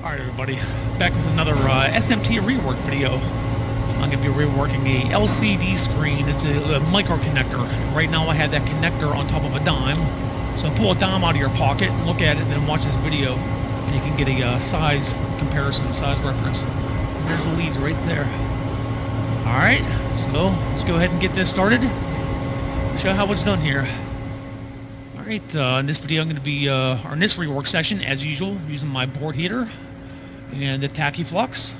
Alright everybody, back with another SMT rework video. I'm going to be reworking a LCD screen. It's a micro connector. Right now I have that connector on top of a dime. So pull a dime out of your pocket, look at it, and then watch this video. And you can get a size comparison, size reference. And there's the leads right there. Alright, so let's go ahead and get this started. Show how it's done here. Alright, in this video I'm going to be, or in this rework session, as usual, using my board heater and the Tachyflux.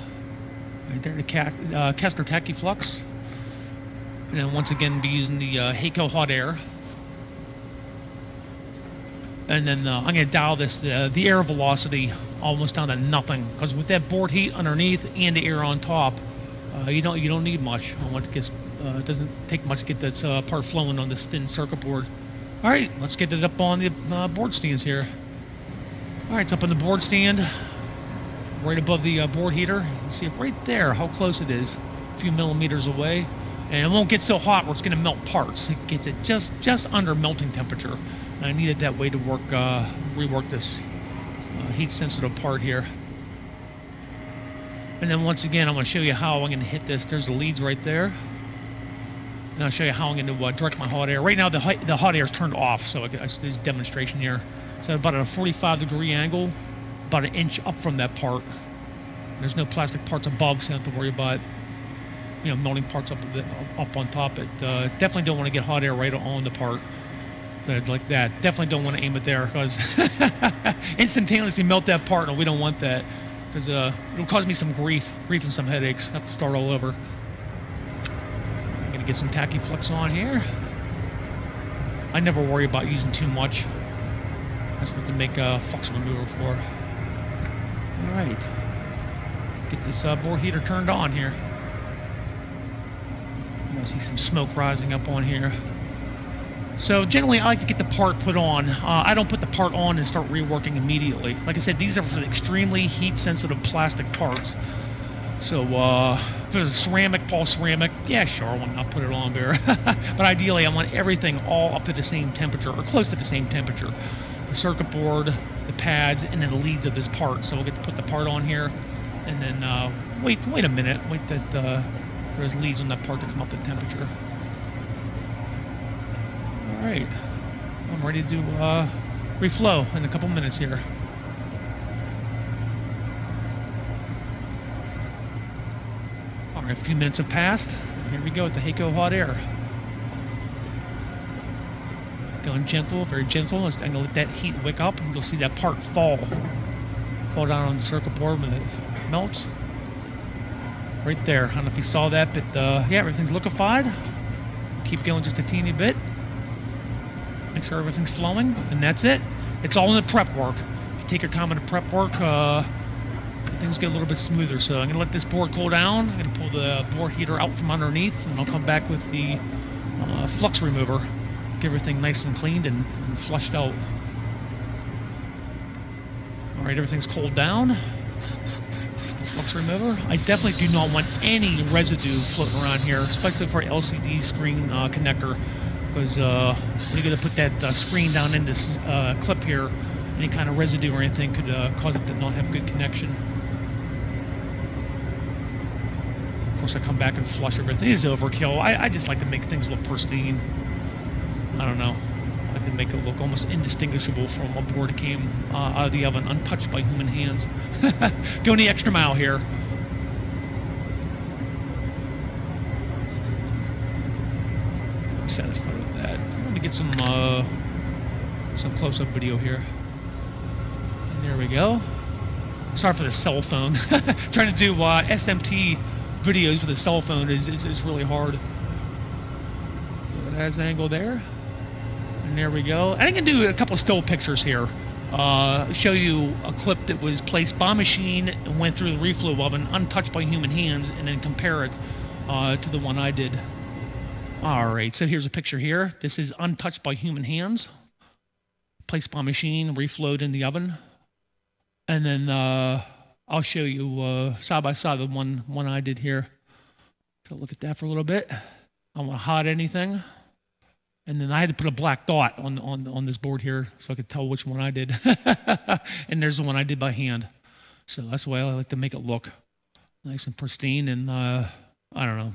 Right there, the Kessler Tachyflux. And then once again be using the Heiko hot air. And then I'm going to dial this, the air velocity almost down to nothing. Because with that board heat underneath and the air on top, you don't need much. It doesn't take much to get this part flowing on this thin circuit board. Alright, let's get it up on the board stands here. Alright, it's up on the board stand, right above the board heater. You see it right there, how close it is, a few millimeters away. And it won't get so hot where it's going to melt parts. It gets it just under melting temperature. And I need it that way to rework this heat-sensitive part here. And then once again, I'm going to show you how I'm going to hit this. There's the leads right there. And I'll show you how I'm going to direct my hot air. Right now, the hot air is turned off, so there's a demonstration here. So about at a 45-degree angle, about an inch up from that part. There's no plastic parts above, so you don't have to worry about, melting parts up on top. It definitely don't want to get hot air right on the part. So like that. Definitely don't want to aim it there, because instantaneously melt that part, and we don't want that, because it'll cause me some grief and some headaches. I have to start all over. Get some Tachyflux on here. I never worry about using too much. That's what they make a flux remover for. Alright. Get this board heater turned on here. I see some smoke rising up on here. So generally I like to get the part put on. I don't put the part on and start reworking immediately. Like I said, these are extremely heat sensitive plastic parts. So, if it was a ceramic, polished ceramic, yeah, sure, I want to put it on there. But ideally, I want everything all up to the same temperature, or close to the same temperature. The circuit board, the pads, and then the leads of this part. So we'll get to put the part on here, and then wait a minute, wait that there's leads on that part to come up to temperature. All right, I'm ready to do reflow in a couple minutes here. Alright, a few minutes have passed. Here we go with the Heiko hot air. Going gentle, very gentle. I'm going to let that heat wick up, and you'll see that part fall down on the circuit board when it melts. Right there. I don't know if you saw that, but yeah, everything's liquefied. Keep going just a teeny bit. Make sure everything's flowing, and that's it. It's all in the prep work. You take your time in the prep work, things get a little bit smoother. So I'm going to let this board cool down. I'm going to pull the board heater out from underneath, and I'll come back with the flux remover. Get everything nice and cleaned and flushed out. Alright, everything's cooled down. The flux remover. I definitely do not want any residue floating around here, especially for an LCD screen connector, because when you're going to put that screen down in this clip here, any kind of residue or anything could cause it to not have good connection. Of course, I come back and flush everything. This is overkill. I just like to make things look pristine. I don't know. I like to make it look almost indistinguishable from a board that came out of the oven, untouched by human hands. Going the extra mile here. I'm satisfied with that. Let me get some close-up video here. And there we go. Sorry for the cell phone. Trying to do SMT videos with a cell phone is really hard. So it has an angle there. And there we go. I can do a couple of still pictures here. Show you a clip that was placed by machine and went through the reflow oven, untouched by human hands, and then compare it to the one I did. Alright, so here's a picture here. This is untouched by human hands. Placed by machine, reflowed in the oven. And then I'll show you side by side the one I did here. So look at that for a little bit. I don't want to hide anything. And then I had to put a black dot on this board here so I could tell which one I did. And there's the one I did by hand. So that's the way I like to make it look nice and pristine and, I don't know,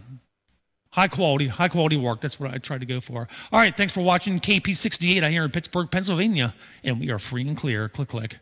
high quality work. That's what I tried to go for. All right, thanks for watching KP68 out here in Pittsburgh, Pennsylvania. And we are free and clear. Click.